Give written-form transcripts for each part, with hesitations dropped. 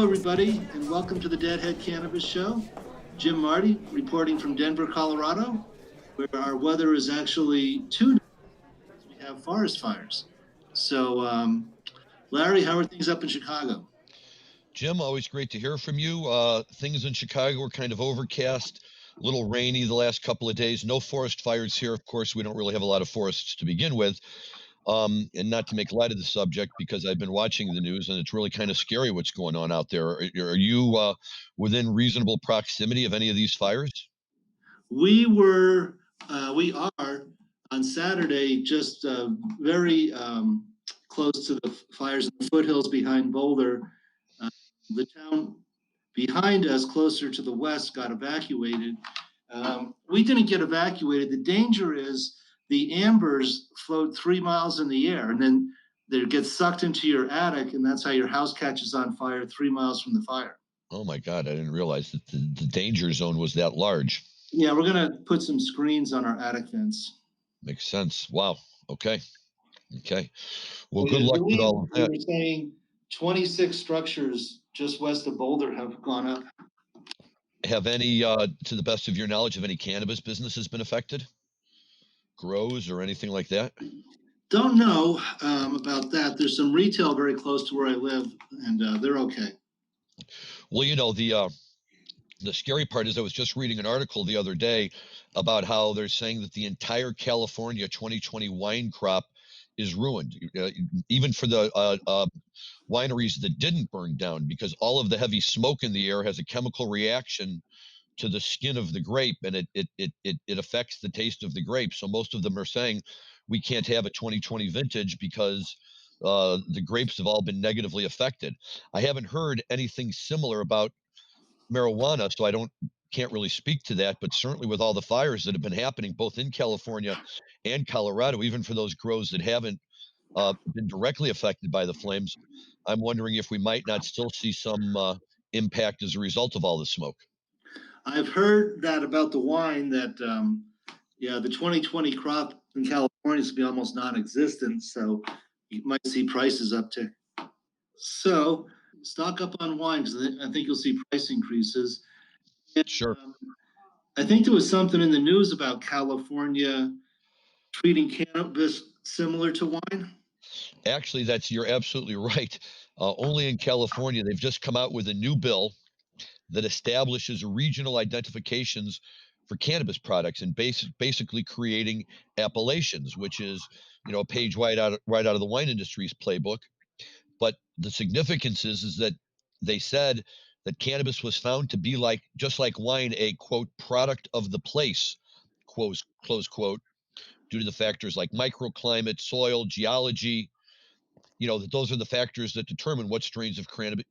everybody, and welcome to the Deadhead Cannabis Show. Jim Marty reporting from Denver, Colorado, where our weather is actually too as we have forest fires. So, Larry, how are things up in Chicago? Jim, always great to hear from you. Things in Chicago are kind of overcast, a little rainy the last couple of days. No forest fires here. Of course, we don't really have a lot of forests to begin with. And not to make light of the subject, because I've been watching the news and it's really kind of scary what's going on out there. Are you within reasonable proximity of any of these fires? We are on Saturday, just very close to the fires in the foothills behind Boulder. The town behind us, closer to the west, got evacuated. We didn't get evacuated. The danger is the ambers float 3 miles in the air, and then they get sucked into your attic, and that's how your house catches on fire 3 miles from the fire. Oh my God, I didn't realize that the danger zone was that large. Yeah, we're going to put some screens on our attic vents. Makes sense. Wow. Okay. Okay. Well, But good I luck with believe all of we that. were saying 26 structures just west of Boulder have gone up. Have any, to the best of your knowledge, have any cannabis businesses been affected? Grows or anything like that? Don't know about that. There's some retail very close to where I live, and they're okay. Well, you know, the scary part is I was just reading an article the other day about how they're saying that the entire California 2020 wine crop is ruined, even for the wineries that didn't burn down, because all of the heavy smoke in the air has a chemical reaction to the skin of the grape, and it affects the taste of the grape. So most of them are saying we can't have a 2020 vintage because the grapes have all been negatively affected. I haven't heard anything similar about marijuana, so can't really speak to that. But certainly with all the fires that have been happening both in California and Colorado, even for those grows that haven't been directly affected by the flames, I'm wondering if we might not still see some impact as a result of all the smoke. I've heard that about the wine that, the 2020 crop in California is to be almost non-existent, so you might see prices uptick. So stock up on wine because I think you'll see price increases. And, Sure. I think there was something in the news about California treating cannabis similar to wine. Actually, you're absolutely right. Only in California, they've just come out with a new bill that establishes regional identifications for cannabis products and basically creating appellations, which is, a page right out of the wine industry's playbook. But the significance is that they said that cannabis was found to be just like wine, a quote product of the place, close quote, due to the factors like microclimate, soil, geology. That those are the factors that determine what strains of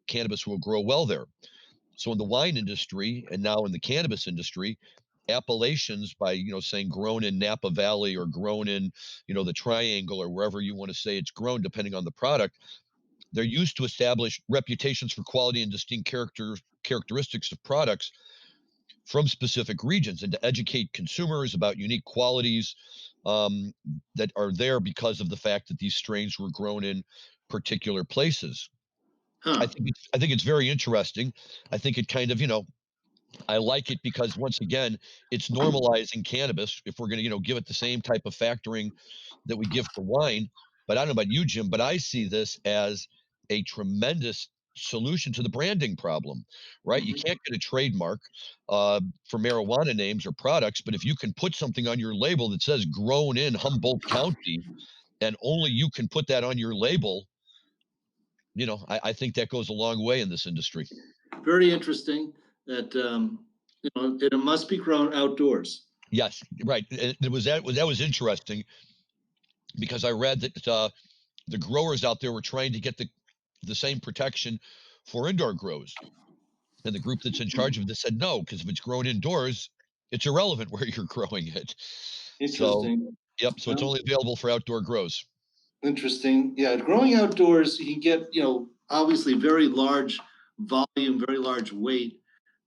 cannabis will grow well there. So in the wine industry and now in the cannabis industry, appellations by, saying grown in Napa Valley or grown in, the Triangle or wherever you want to say it's grown, depending on the product, they're used to establish reputations for quality and distinct characteristics of products from specific regions and to educate consumers about unique qualities that are there because of the fact that these strains were grown in particular places. Huh. I think it's very interesting. I think it kind of, I like it because once again, it's normalizing cannabis. If we're going to, give it the same type of factoring that we give for wine. But I don't know about you, Jim, but I see this as a tremendous solution to the branding problem, right? You can't get a trademark for marijuana names or products, but if you can put something on your label that says grown in Humboldt County, and only you can put that on your label, I think that goes a long way in this industry. Very interesting that it must be grown outdoors. Yes, right. That was interesting because I read that the growers out there were trying to get the same protection for indoor grows, and the group that's in charge of this said no, because if it's grown indoors, it's irrelevant where you're growing it. So, Interesting. yep. So it's Well, only available for outdoor grows. interesting. Yeah, growing outdoors, you can get, obviously very large volume, very large weight.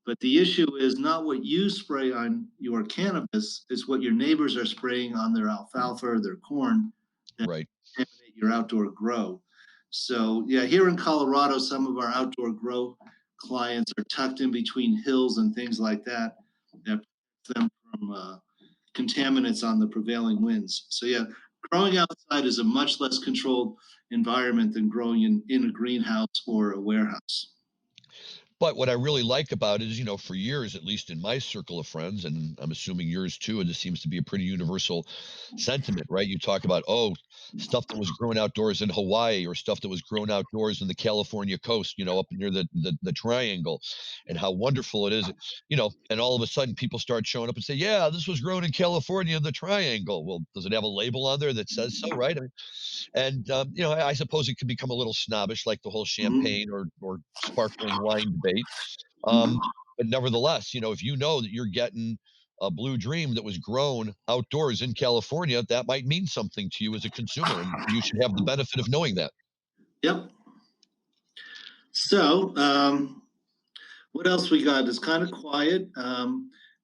But the issue is not what you spray on your cannabis, it's what your neighbors are spraying on their alfalfa or their corn that Right. contaminate your outdoor grow. So yeah, here in Colorado, some of our outdoor grow clients are tucked in between hills and things like that that protects them from contaminants on the prevailing winds. So yeah, growing outside is a much less controlled environment than growing in a greenhouse or a warehouse. But what I really like about it is, for years, at least in my circle of friends, and I'm assuming yours too, and this seems to be a pretty universal sentiment, right? You talk about, oh, stuff that was grown outdoors in Hawaii or stuff that was grown outdoors in the California coast, up near the triangle, and how wonderful it is, and all of a sudden people start showing up and say, yeah, this was grown in California in the triangle. Well, does it have a label on there that says so, right? And I suppose it could become a little snobbish, like the whole Mhm. champagne or sparkling wine debate. Mhm. Um, but nevertheless, if you know that you're getting a Blue Dream that was grown outdoors in California, that might mean something to you as a consumer, and you should have the benefit of knowing that. Yep. So, what else we got? It's kind of quiet.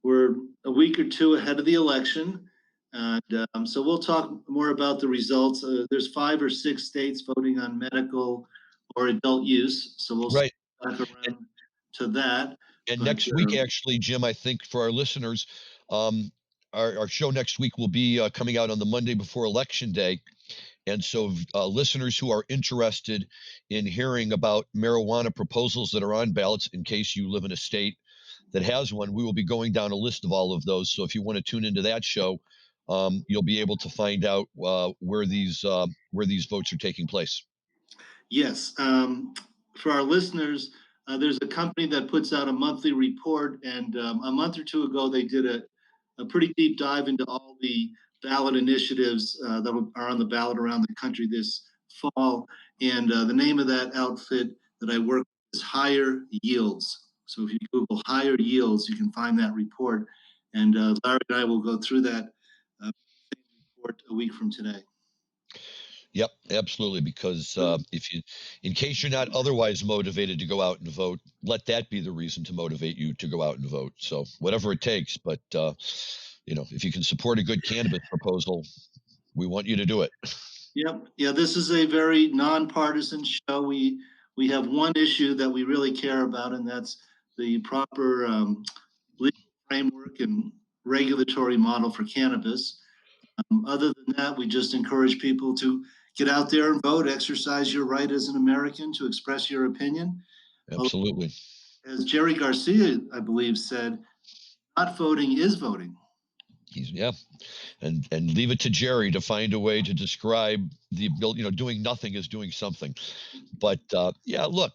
We're a week or two ahead of the election. And so we'll talk more about the results. There's 5 or 6 states voting on medical or adult use. So we'll Right. back And around to that. and But next week, actually, Jim, I think for our listeners, um, our show next week will be coming out on the Monday before Election Day. And so, listeners who are interested in hearing about marijuana proposals that are on ballots, in case you live in a state that has one, we will be going down a list of all of those. So, if you want to tune into that show, you'll be able to find out where these votes are taking place. yes, for our listeners, there's a company that puts out a monthly report, and a month or two ago, they did a pretty deep dive into all the ballot initiatives that are on the ballot around the country this fall. And the name of that outfit that I work with is Higher Yields. So if you Google Higher Yields, you can find that report. And Larry and I will go through that same report a week from today. Yep, absolutely. Because if you, in case you're not otherwise motivated to go out and vote, let that be the reason to motivate you to go out and vote. So whatever it takes, but if you can support a good cannabis proposal, we want you to do it. Yep. Yeah, this is a very nonpartisan show. We have one issue that we really care about, and that's the proper legal framework and regulatory model for cannabis. Other than that, we just encourage people to get out there and vote, exercise your right as an American to express your opinion. Absolutely. As Jerry Garcia, I believe, said, not voting is voting. Yeah, and leave it to Jerry to find a way to describe the ability. Doing nothing is doing something. But yeah, look,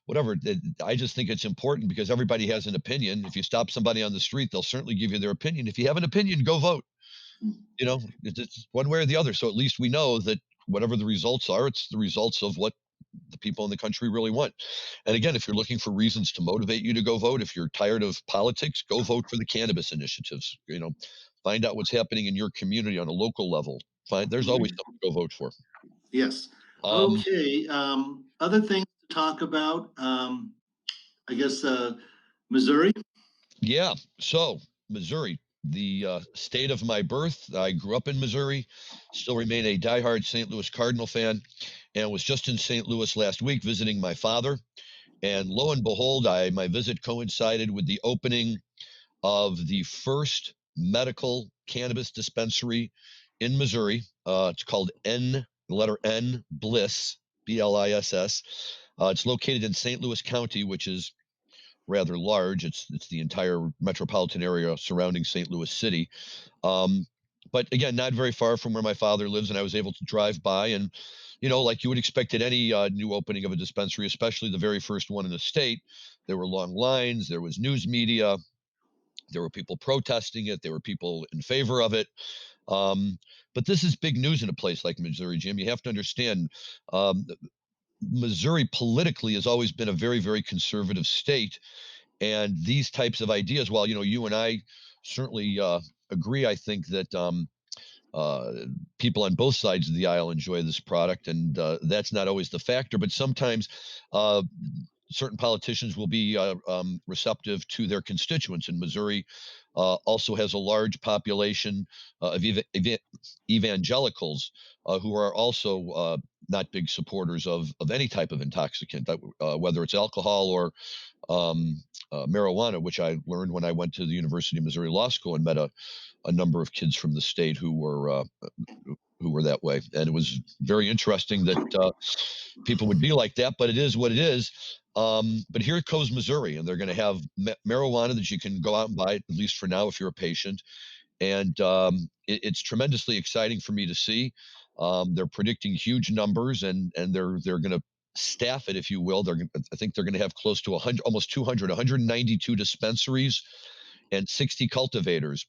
whatever. I just think it's important because everybody has an opinion. If you stop somebody on the street, they'll certainly give you their opinion. If you have an opinion, go vote. It's one way or the other. So at least we know that whatever the results are, it's the results of what the people in the country really want. And again, if you're looking for reasons to motivate you to go vote, if you're tired of politics, go vote for the cannabis initiatives. Find out what's happening in your community on a local level. There's always something to go vote for. Yes. Um, Okay. Other things to talk about. I guess Missouri. yeah. So Missouri, the state of my birth. I grew up in Missouri, still remain a diehard St. Louis Cardinal fan, and was just in St. Louis last week visiting my father. And lo and behold, my visit coincided with the opening of the first medical cannabis dispensary in Missouri. It's called the letter N, Bliss, Bliss. It's located in St. Louis County, which is rather large. It's the entire metropolitan area surrounding St. Louis City. Um, but again, not very far from where my father lives, and I was able to drive by and, like you would expect at any new opening of a dispensary, especially the very first one in the state, there were long lines, there was news media, there were people protesting it, there were people in favor of it. Um, but this is big news in a place like Missouri, Jim. You have to understand, um, Missouri politically has always been a very, very conservative state, and these types of ideas, while you and I certainly agree, I think that uh, people on both sides of the aisle enjoy this product, and that's not always the factor. But sometimes uh, certain politicians will be receptive to their constituents. And Missouri also has a large population of evangelicals who are also not big supporters of any type of intoxicant, whether it's alcohol or marijuana, which I learned when I went to the University of Missouri Law School and met a number of kids from the state who were that way. And it was very interesting that people would be like that, but it is what it is. But here goes Missouri, and they're going to have marijuana that you can go out and buy, at least for now, if you're a patient. And it's tremendously exciting for me to see. They're predicting huge numbers, and they're going to staff it, if you will. I think they're going to have close to 100, almost 200, 192 dispensaries and 60 cultivators.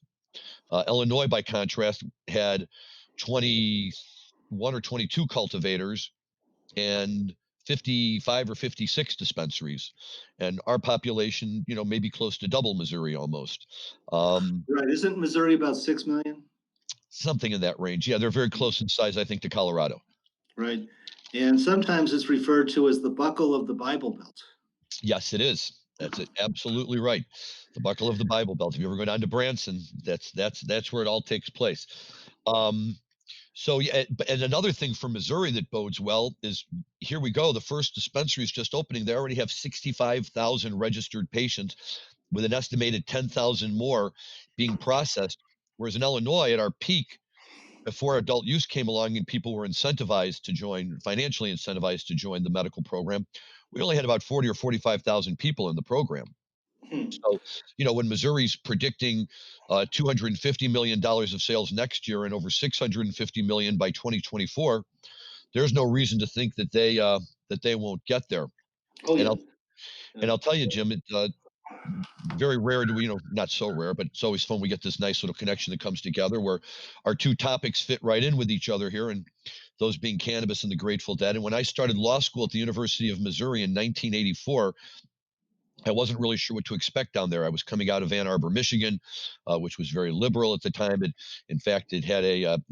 Illinois, by contrast, had 21 or 22 cultivators and 55 or 56 dispensaries. And our population, maybe close to double Missouri almost. Right. Isn't Missouri about 6 million? Something in that range. Yeah, they're very close in size, I think, to Colorado. Right. And sometimes it's referred to as the buckle of the Bible Belt. Yes, it is. That's it. Absolutely right. The buckle of the Bible Belt. If you ever go down to Branson, that's where it all takes place. Um, So yeah, and another thing for Missouri that bodes well is here we go. The first dispensary is just opening. They already have 65,000 registered patients, with an estimated 10,000 more being processed. Whereas in Illinois, at our peak, before adult use came along and people were incentivized to join, financially incentivized to join the medical program, we only had about 40 or 45,000 people in the program. Hmm. So, when Missouri's predicting $250 million of sales next year and over 650 million by 2024, there's no reason to think that they won't get there. Oh, And yeah. I'll tell you, Jim, very rare do we, not so rare, but it's always fun. We get this nice little connection that comes together where our two topics fit right in with each other here, and those being cannabis and the Grateful Dead. And when I started law school at the University of Missouri in 1984, I wasn't really sure what to expect down there. I was coming out of Ann Arbor, Michigan, which was very liberal at the time. In fact, they had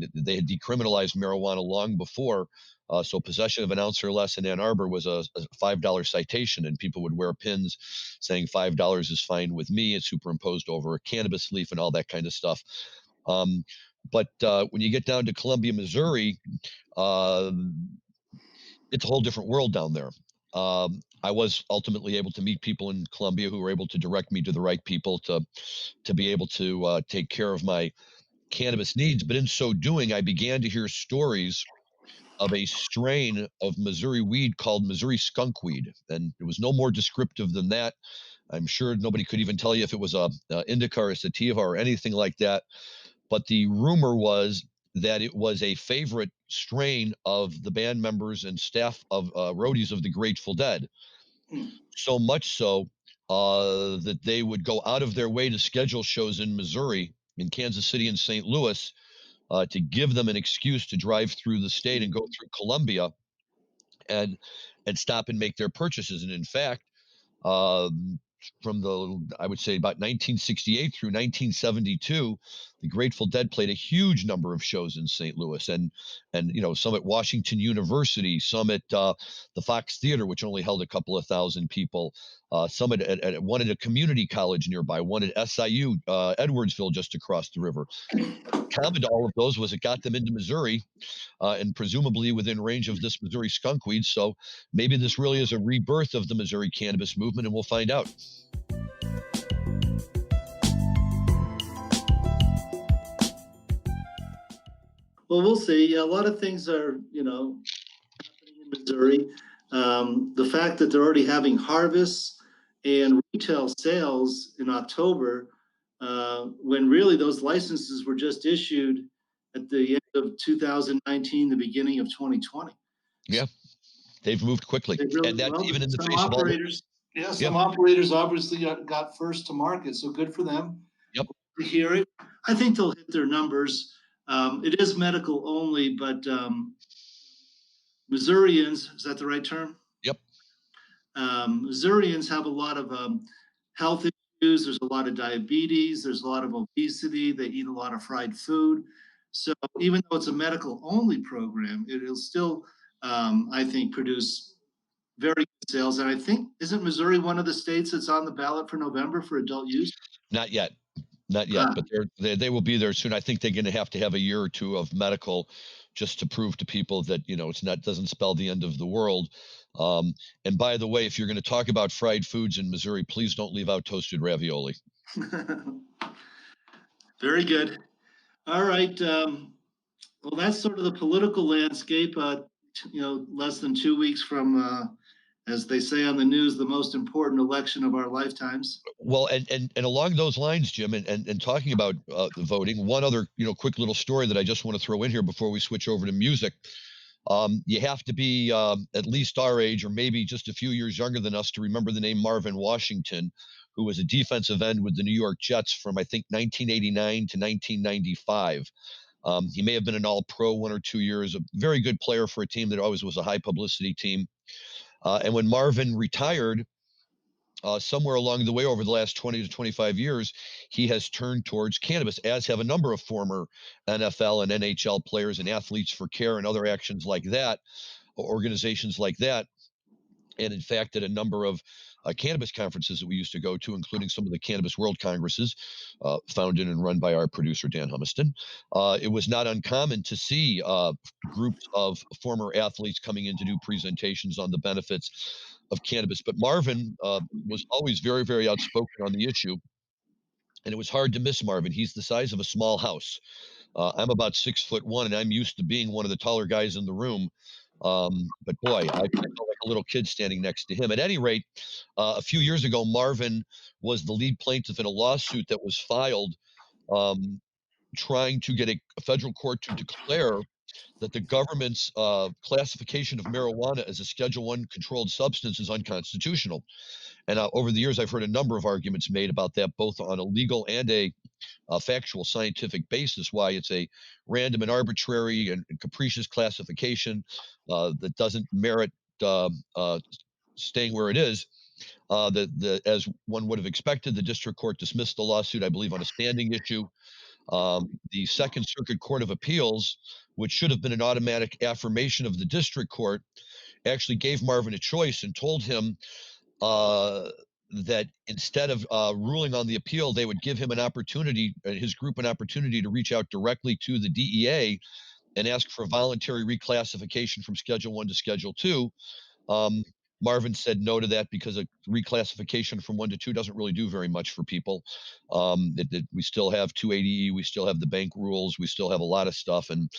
decriminalized marijuana long before. So possession of an ounce or less in Ann Arbor was a $5 citation, and people would wear pins saying $5 is fine with me. It's superimposed over a cannabis leaf and all that kind of stuff. Um, but when you get down to Columbia, Missouri, uh, it's a whole different world down there. I was ultimately able to meet people in Columbia who were able to direct me to the right people to be able to take care of my cannabis needs. But in so doing, I began to hear stories of a strain of Missouri weed called Missouri skunkweed, and it was no more descriptive than that. I'm sure nobody could even tell you if it was a indica or a sativa or anything like that. But the rumor was that it was a favorite strain of the band members and staff of roadies of the Grateful Dead. Hmm. So much so that they would go out of their way to schedule shows in Missouri, in Kansas City, and St. Louis to give them an excuse to drive through the state and go through Columbia and stop and make their purchases. And in fact, um, from I would say about 1968 through 1972, the Grateful Dead played a huge number of shows in St. Louis, and some at Washington University, some at the Fox Theater, which only held a couple of thousand people, some one at a community college nearby, one at SIU, Edwardsville, just across the river. Common to all of those was it got them into Missouri, and presumably within range of this Missouri skunkweed. So maybe this really is a rebirth of the Missouri cannabis movement, and we'll find out. Well, we'll see. A lot of things are, happening in Missouri. The fact that they're already having harvests and retail sales in October, when really those licenses were just issued at the end of 2019, the beginning of 2020. Yeah, they've moved quickly, They really and that's well. even in the Some face of all the. operators, yeah, Yeah. some operators obviously got first to market, so good for them. Yep. To hear it, I think they'll hit their numbers. It is medical only, but Missourians, is that the right term? Yep. Missourians have a lot of health issues. There's a lot of diabetes. There's a lot of obesity. They eat a lot of fried food. So even though it's a medical only program, it'll still, I think, produce very good sales. And I think, isn't Missouri one of the states that's on the ballot for November for adult use? Not yet, but they will be there soon. I think they're going to have a year or two of medical just to prove to people that, it's not, doesn't spell the end of the world. And by the way, if you're going to talk about fried foods in Missouri, please don't leave out toasted ravioli. Very good. All right. Well, that's sort of the political landscape. Less than 2 weeks from, as they say on the news, the most important election of our lifetimes. Well, and along those lines, Jim, and talking about the voting, one other, quick little story that I just want to throw in here before we switch over to music. You have to be at least our age, or maybe just a few years younger than us, to remember the name Marvin Washington, who was a defensive end with the New York Jets from, I think, 1989 to 1995. He may have been an all-pro 1 or 2 years, a very good player for a team that always was a high publicity team. And when Marvin retired, somewhere along the way over the last 20 to 25 years, he has turned towards cannabis, as have a number of former NFL and NHL players and Athletes for Care and other actions like that, organizations like that. And in fact, at a number of cannabis conferences that we used to go to, including some of the Cannabis World Congresses, founded and run by our producer, Dan Humiston, it was not uncommon to see groups of former athletes coming in to do presentations on the benefits of cannabis. But Marvin was always very, very outspoken on the issue. And it was hard to miss Marvin. He's the size of a small house. I'm about 6'1", and I'm used to being one of the taller guys in the room. But boy, I felt like a little kid standing next to him. At any rate, a few years ago, Marvin was the lead plaintiff in a lawsuit that was filed, um, trying to get a federal court to declare that the government's classification of marijuana as a Schedule I controlled substance is unconstitutional. And over the years, I've heard a number of arguments made about that, both on a legal and a factual scientific basis, why it's a random and arbitrary and capricious classification that doesn't merit uh, uh, staying where it is. As one would have expected, the district court dismissed the lawsuit, I believe, on a standing issue. The Second Circuit Court of Appeals, which should have been an automatic affirmation of the district court, actually gave Marvin a choice and told him uh, that instead of ruling on the appeal, they would give him an opportunity, his group an opportunity to reach out directly to the DEA and ask for voluntary reclassification from Schedule I to Schedule II. Um, Marvin said no to that because a reclassification from 1 to 2 doesn't really do very much for people. We still have 280E, we still have the bank rules, we still have a lot of stuff, and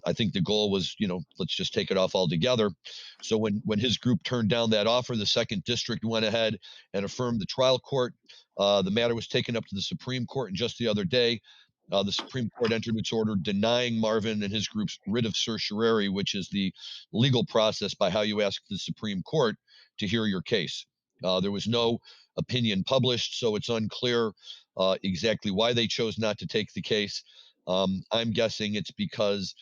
I think the goal was, let's just take it off altogether. So when his group turned down that offer, the second district went ahead and affirmed the trial court. The matter was taken up to the Supreme Court, and just the other day, the Supreme Court entered its order denying Marvin and his group's writ of certiorari, which is the legal process by how you ask the Supreme Court to hear your case. There was no opinion published, so it's unclear exactly why they chose not to take the case. I'm guessing it's because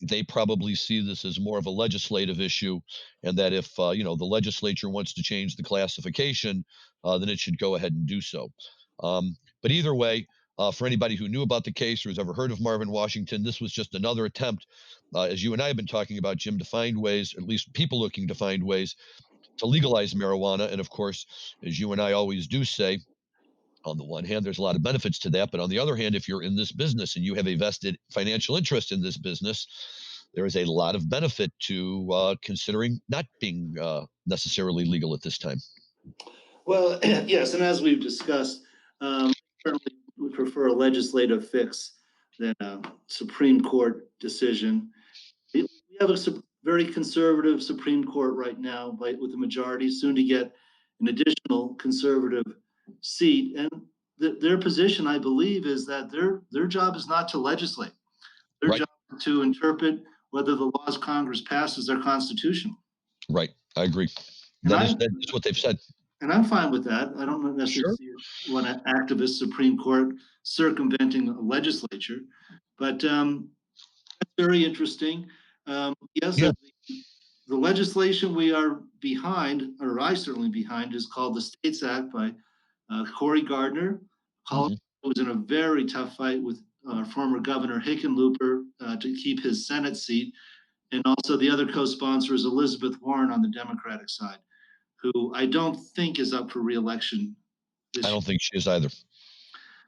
they probably see this as more of a legislative issue, and that if the legislature wants to change the classification, then it should go ahead and do so. But either way, for anybody who knew about the case or has ever heard of Marvin Washington, this was just another attempt, as you and I have been talking about, Jim, to find ways, at least people looking to find ways, to legalize marijuana. And of course, as you and I always do say, on the one hand, there's a lot of benefits to that. But on the other hand, if you're in this business and you have a vested financial interest in this business, there is a lot of benefit to considering not being necessarily legal at this time. Well, yes, and as we've discussed, certainly we prefer a legislative fix than a Supreme Court decision. We have a very conservative Supreme Court right now, with the majority, soon to get an additional conservative seat. And their position, I believe, is that their job is not to legislate. Their Right. job is to interpret whether the laws Congress passes are constitutional. Right. I agree. And That is what they've said. And I'm fine with that. I don't necessarily Sure. see one activist Supreme Court circumventing a legislature, but that's very interesting. Yes, Yeah. the legislation we are behind, or I certainly behind, is called the States Act by Cory Gardner. Colorado was in a very tough fight with former Governor Hickenlooper to keep his Senate seat, and also the other co-sponsor is Elizabeth Warren on the Democratic side, who I don't think is up for reelection this I year. don't think she is either.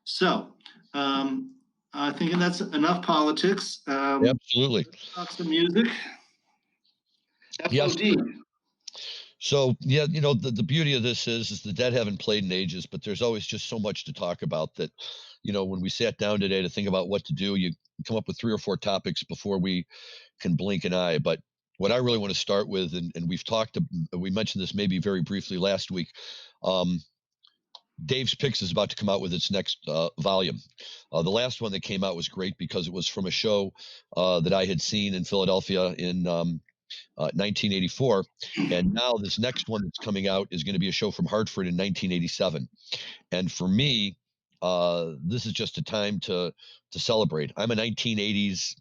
So, I think that's enough politics. Absolutely. Talk some music. Yes. FOD. So yeah, the beauty of this is the Dead haven't played in ages, but there's always just so much to talk about that, when we sat down today to think about what to do, you come up with 3 or 4 topics before we can blink an eye. But what I really want to start with, and we mentioned this maybe very briefly last week. Um, Dave's Picks is about to come out with its next volume. The last one that came out was great because it was from a show that I had seen in Philadelphia in 1984. And now this next one that's coming out is going to be a show from Hartford in 1987. And for me, this is just a time to celebrate. I'm a 1980s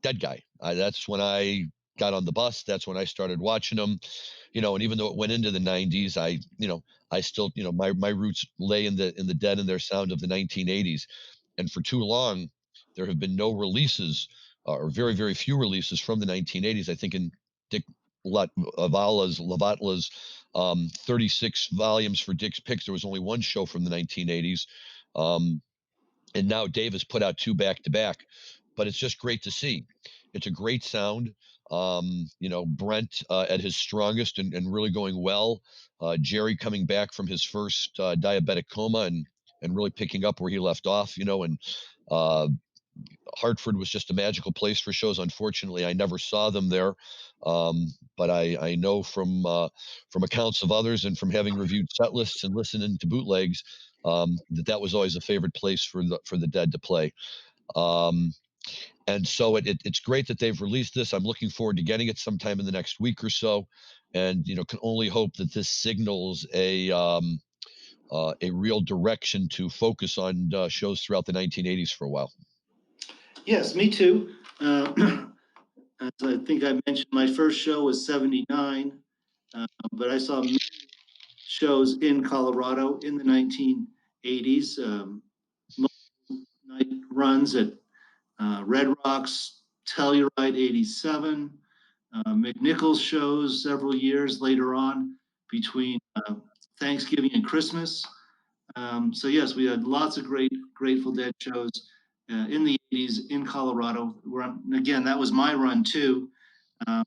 Dead guy. That's when I got on the bus. That's when I started watching them. And even though it went into the 90s, I still, my roots lay in the Dead and their sound of the 1980s. And for too long, there have been no releases, or very, very few releases from the 1980s. I think in Dick Lavatla's 36 volumes for Dick's Picks, there was only one show from the 1980s. Um, and now Dave has put out 2 back to back, but it's just great to see. It's a great sound. Brent at his strongest and really going well. Jerry coming back from his first diabetic coma and really picking up where he left off. And uh, Hartford was just a magical place for shows. Unfortunately, I never saw them there, but I know from accounts of others and from having reviewed set lists and listening to bootlegs, that was always a favorite place for the Dead to play. Um, and so it's great that they've released this. I'm looking forward to getting it sometime in the next week or so, and can only hope that this signals a real direction to focus on shows throughout the 1980s for a while. Yes, me too. As I think I mentioned, my first show was 79, but I saw many shows in Colorado in the 1980s. Night runs at Red Rocks, Telluride 87, McNichols shows several years later on between Thanksgiving and Christmas. So yes, we had lots of great Grateful Dead shows in the 80s in Colorado. Again, that was my run too,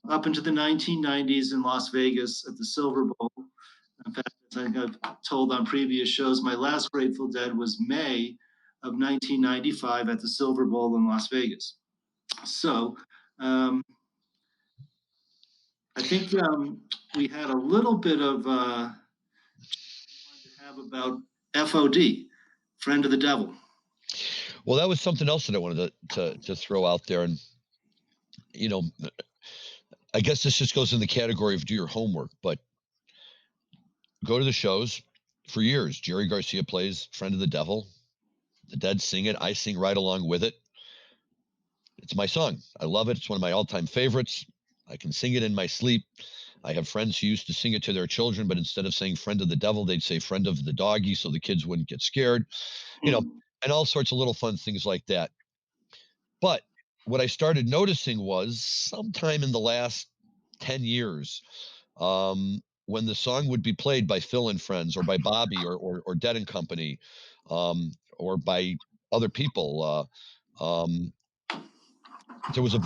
up into the 1990s in Las Vegas at the Silver Bowl. In fact, as I've told on previous shows, my last Grateful Dead was May of 1995 at the Silver Bowl in Las Vegas. So I think we had a little bit of to have about FOD, Friend of the Devil. Well, that was something else that I wanted to throw out there, and I guess this just goes in the category of do your homework, but go to the shows. For years, Jerry Garcia plays Friend of the Devil. The Dead sing it. I sing right along with it. It's my song. I love it. It's one of my all-time favorites. I can sing it in my sleep. I have friends who used to sing it to their children, but instead of saying friend of the devil, they'd say friend of the doggy so the kids wouldn't get scared, and all sorts of little fun things like that. But what I started noticing was sometime in the last 10 years, when the song would be played by Phil and Friends or by Bobby or Dead and Company, or by other people, there was a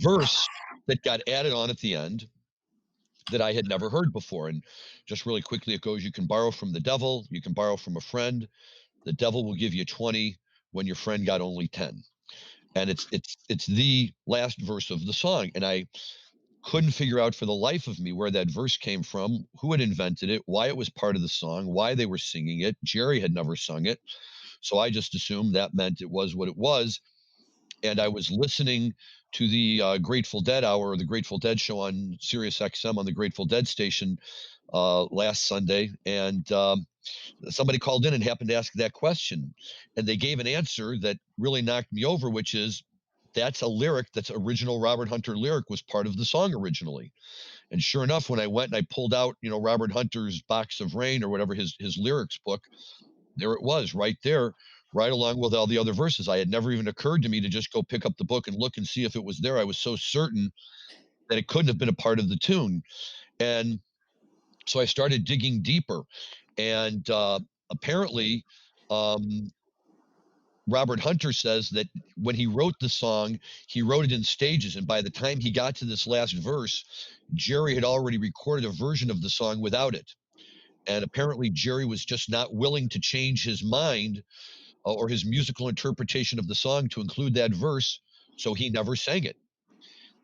verse that got added on at the end that I had never heard before. And just really quickly, it goes, you can borrow from the devil, you can borrow from a friend. The devil will give you 20 when your friend got only 10. And it's the last verse of the song. And I couldn't figure out for the life of me where that verse came from, who had invented it, why it was part of the song, why they were singing it. Jerry had never sung it. So I just assumed that meant it was what it was. And I was listening to the Grateful Dead hour, or the Grateful Dead show on Sirius XM on the Grateful Dead station last Sunday, and somebody called in and happened to ask that question, and they gave an answer that really knocked me over, which is that's a lyric that's original Robert Hunter lyric was part of the song originally. And sure enough, when I went and I pulled out, Robert Hunter's Box of Rain or whatever his lyrics book, there it was right there, right along with all the other verses. I had never even occurred to me to just go pick up the book and look and see if it was there. I was so certain that it couldn't have been a part of the tune. And so I started digging deeper. And apparently, um, Robert Hunter says that when he wrote the song, he wrote it in stages, and by the time he got to this last verse, Jerry had already recorded a version of the song without it. And apparently, Jerry was just not willing to change his mind or his musical interpretation of the song to include that verse, so he never sang it.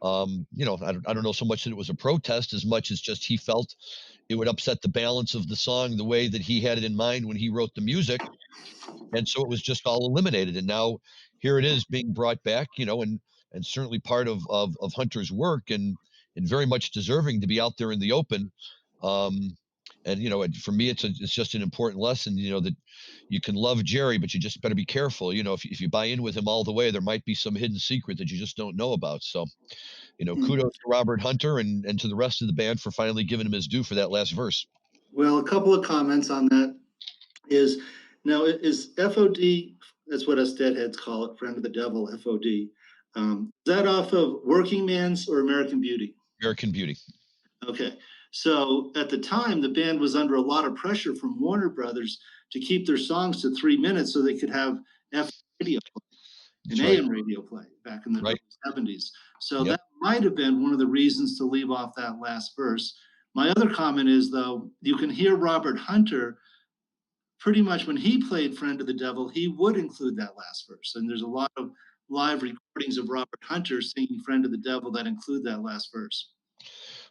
I don't know so much that it was a protest as much as just he felt it would upset the balance of the song the way that he had it in mind when he wrote the music, and so it was just all eliminated. And now here it is being brought back, and certainly part of Hunter's work, and very much deserving to be out there in the open. Um, and for me, it's just an important lesson, that you can love Jerry, but you just better be careful. If you buy in with him all the way, there might be some hidden secret that you just don't know about. So, Hmm. kudos to Robert Hunter and to the rest of the band for finally giving him his due for that last verse. Well, a couple of comments on that is now is FOD, that's what us deadheads call it, friend of the devil, FOD. Is that off of Working Man's or American Beauty? American Beauty. Okay. So at the time, the band was under a lot of pressure from Warner Brothers to keep their songs to 3 minutes so they could have FM radio and That's right. AM radio play back in the Right. early 70s. So Yep. that might have been one of the reasons to leave off that last verse. My other comment is, though, you can hear Robert Hunter pretty much when he played Friend of the Devil, he would include that last verse. And there's a lot of live recordings of Robert Hunter singing Friend of the Devil that include that last verse.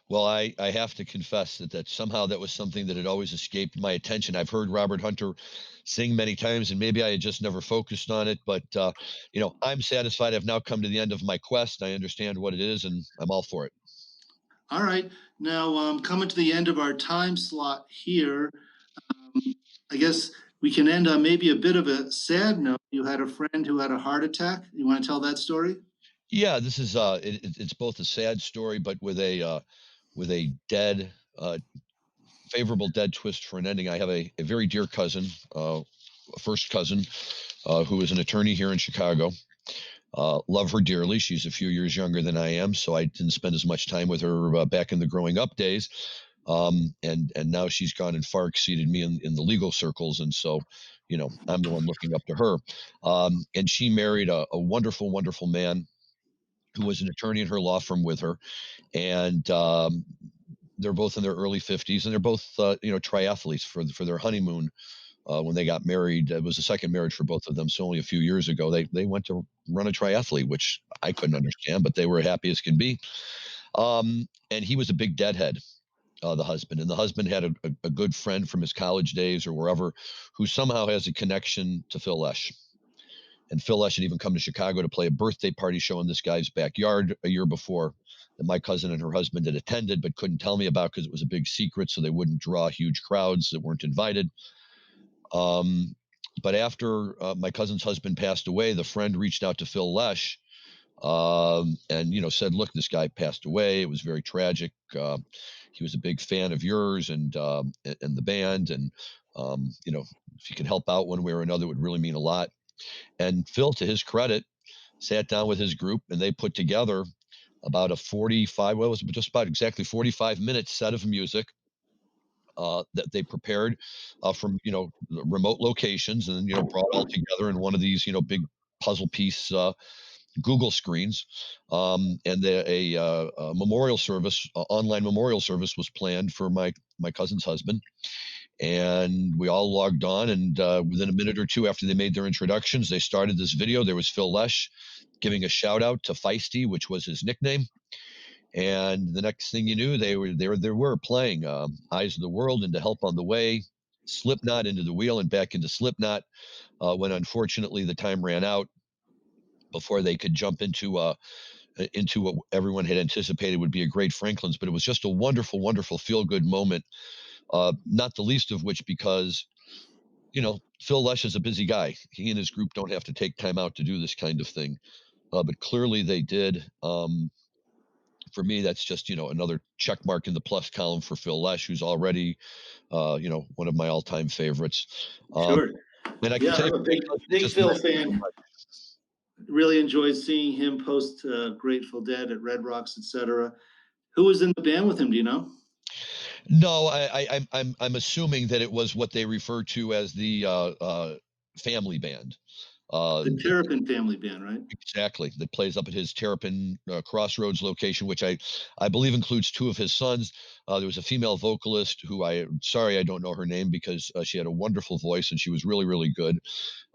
Well, I have to confess that somehow that was something that had always escaped my attention. I've heard Robert Hunter sing many times, and maybe I had just never focused on it. But I'm satisfied. I've now come to the end of my quest. I understand what it is, and I'm all for it. All right. Now, coming to the end of our time slot here, I guess we can end on maybe a bit of a sad note. You had a friend who had a heart attack. You want to tell that story? Yeah, this is it's both a sad story, but with a dead favorable dead twist for an ending. I have a very dear cousin, a first cousin, who is an attorney here in Chicago. Love her dearly. She's a few years younger than I am, so I didn't spend as much time with her back in the growing up days. And now she's gone and far exceeded me in the legal circles, and so I'm the one looking up to her. And she married a wonderful, wonderful man who was an attorney in her law firm with her, and they're both in their early 50s, and they're both triathletes for their honeymoon. When they got married, it was the second marriage for both of them. So only a few years ago, they went to run a triathlete, which I couldn't understand, but they were happy as can be. And he was a big deadhead, the husband, and the husband had a good friend from his college days or wherever, who somehow has a connection to Phil Lesh. And Phil Lesh had even come to Chicago to play a birthday party show in this guy's backyard a year before, that my cousin and her husband had attended but couldn't tell me about because it was a big secret, so they wouldn't draw huge crowds that weren't invited. Um, but after my cousin's husband passed away, the friend reached out to Phil Lesh, and said, "Look, this guy passed away. It was very tragic. He was a big fan of yours and the band, and if you could help out one way or another, it would really mean a lot." And Phil, to his credit, sat down with his group, and they put together about a 45, well, it was just about exactly 45-minute set of music that they prepared from remote locations, and brought all together in one of these big puzzle piece Google screens. And a memorial service, online memorial service, was planned for my cousin's husband. And we all logged on, and within a minute or two after they made their introductions, they started this video. There was Phil Lesh giving a shout out to Feisty, which was his nickname. And the next thing you knew, they were playing Eyes of the World, into Help on the Way, Slipknot, Into the Wheel, and back into Slipknot. When unfortunately the time ran out before they could jump into what everyone had anticipated would be a great Franklin's. But it was just a wonderful, wonderful feel good moment. Not the least of which because Phil Lesh is a busy guy. He and his group don't have to take time out to do this kind of thing, but clearly they did. For me, that's just another check mark in the plus column for Phil Lesh, who's already one of my all-time favorites. Um, Sure. and I can Yeah, tell you, I'm a my big, cousin big just Phil missed him so fan. much. Really enjoyed seeing him post Grateful Dead at Red Rocks, etc. Who was in the band with him? Do you know? No, I'm assuming that it was what they refer to as the family band. The Terrapin family band, right? Exactly. That plays up at his Terrapin Crossroads location, which I believe includes two of his sons. There was a female vocalist who sorry I don't know her name because she had a wonderful voice and she was really really good.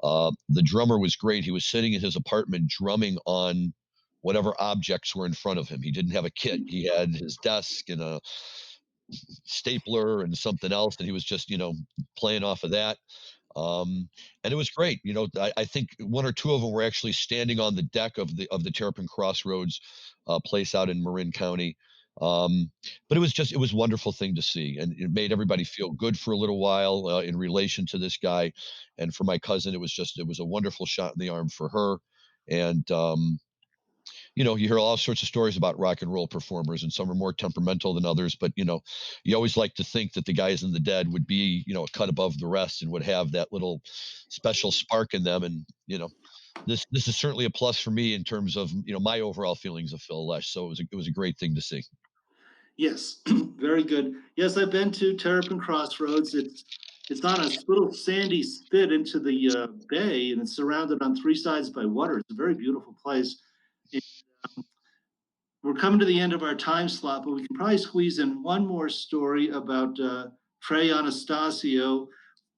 The drummer was great. He was sitting in his apartment drumming on whatever objects were in front of him. He didn't have a kit. He had his desk and a stapler and something else, and he was just playing off of that. And it was great. I think one or two of them were actually standing on the deck of the Terrapin Crossroads place out in Marin County. But it was a wonderful thing to see, and it made everybody feel good for a little while in relation to this guy, and for my cousin, it was a wonderful shot in the arm for her, and you hear all sorts of stories about rock and roll performers, and some are more temperamental than others. But you always like to think that the guys in the Dead would be, a cut above the rest and would have that little special spark in them. And this is certainly a plus for me in terms of my overall feelings of Phil Lesh. So it was a great thing to see. Yes, very good. Yes, I've been to Terrapin Crossroads. It's on a little sandy spit into the bay, and it's surrounded on three sides by water. It's a very beautiful place. And, we're coming to the end of our time slot, but we can probably squeeze in one more story about Trey Anastasio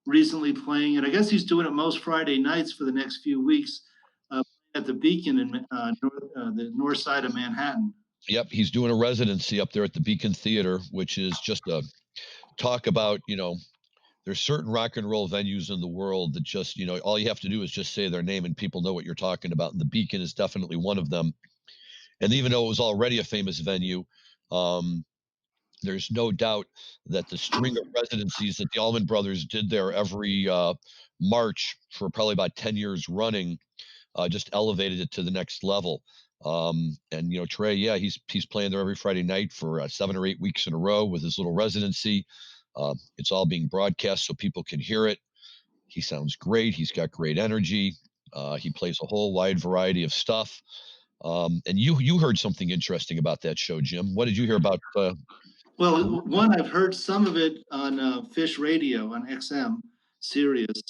recently playing, and I guess he's doing it most Friday nights for the next few weeks at the Beacon in the north side of Manhattan. Yep, he's doing a residency up there at the Beacon Theater, which is just a talk about, there's certain rock and roll venues in the world that just, all you have to do is just say their name and people know what you're talking about. And the Beacon is definitely one of them. And even though it was already a famous venue, there's no doubt that the string of residencies that the Allman Brothers did there every March for probably about 10 years running just elevated it to the next level. And Trey, yeah, he's playing there every Friday night for 7 or 8 weeks in a row with his little residency. It's all being broadcast so people can hear it. He sounds great. He's got great energy. He plays a whole wide variety of stuff. And you heard something interesting about that show, Jim. What did you hear about? Well, one, I've heard some of it on Fish Radio on XM Sirius,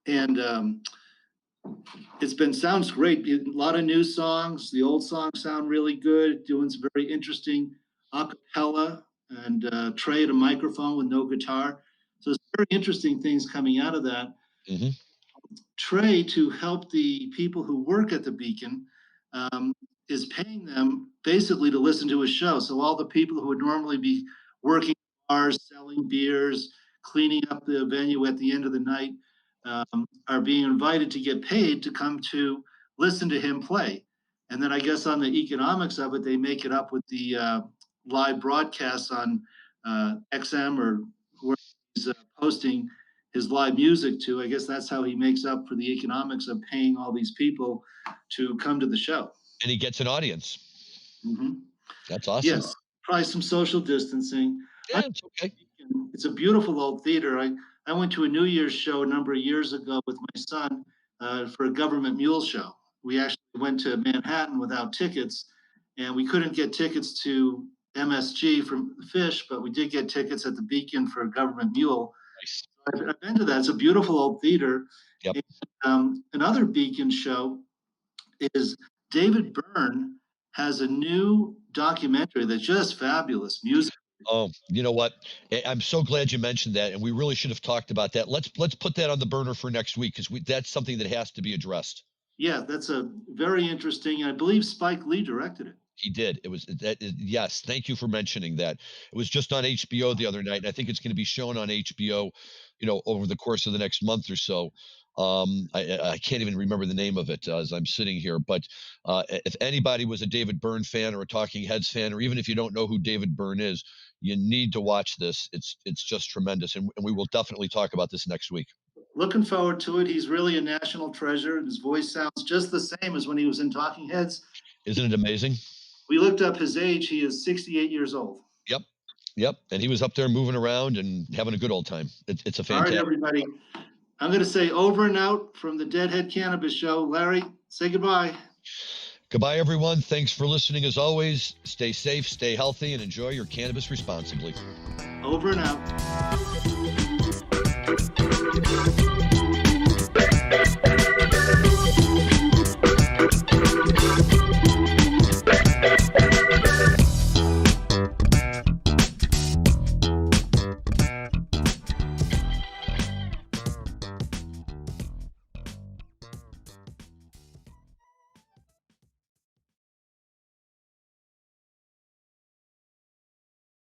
and sounds great. A lot of new songs. The old songs sound really good. Doing some very interesting a cappella, and Trey at a microphone with no guitar. So there's very interesting things coming out of that. Mm-hmm. Trey, to help the people who work at the Beacon, is paying them basically to listen to his show. So all the people who would normally be working in bars, selling beers, cleaning up the venue at the end of the night, are being invited to get paid to come to listen to him play. And then I guess on the economics of it, they make it up with the live broadcasts on XM or where he's posting his live music to. I guess that's how he makes up for the economics of paying all these people to come to the show. And he gets an audience. Mm-hmm. That's awesome. Yes, probably some social distancing. Yeah, it's okay. It's a beautiful old theater. I went to a New Year's show a number of years ago with my son for a government mule show. We actually went to Manhattan without tickets, and we couldn't get tickets to MSG from Fish, but we did get tickets at the Beacon for a government mule. Nice. I've been to that. It's a beautiful old theater. Yep. And, another Beacon show is David Byrne has a new documentary that's just fabulous music. Oh, you know what? I'm so glad you mentioned that, and we really should have talked about that. Let's put that on the burner for next week because that's something that has to be addressed. Yeah, that's a very interesting. I believe Spike Lee directed it. He did. It was that. Yes, thank you for mentioning that. It was just on HBO the other night, and I think it's going to be shown on HBO, over the course of the next month or so. I can't even remember the name of it as I'm sitting here. But if anybody was a David Byrne fan or a Talking Heads fan, or even if you don't know who David Byrne is, you need to watch this. It's just tremendous, and we will definitely talk about this next week. Looking forward to it. He's really a national treasure, and his voice sounds just the same as when he was in Talking Heads. Isn't it amazing? We looked up his age. He is 68 years old. Yep. And he was up there moving around and having a good old time. It's a fantastic. All right, everybody. I'm going to say over and out from the Deadhead Cannabis Show. Larry, say goodbye. Goodbye, everyone. Thanks for listening. As always, stay safe, stay healthy, and enjoy your cannabis responsibly. Over and out.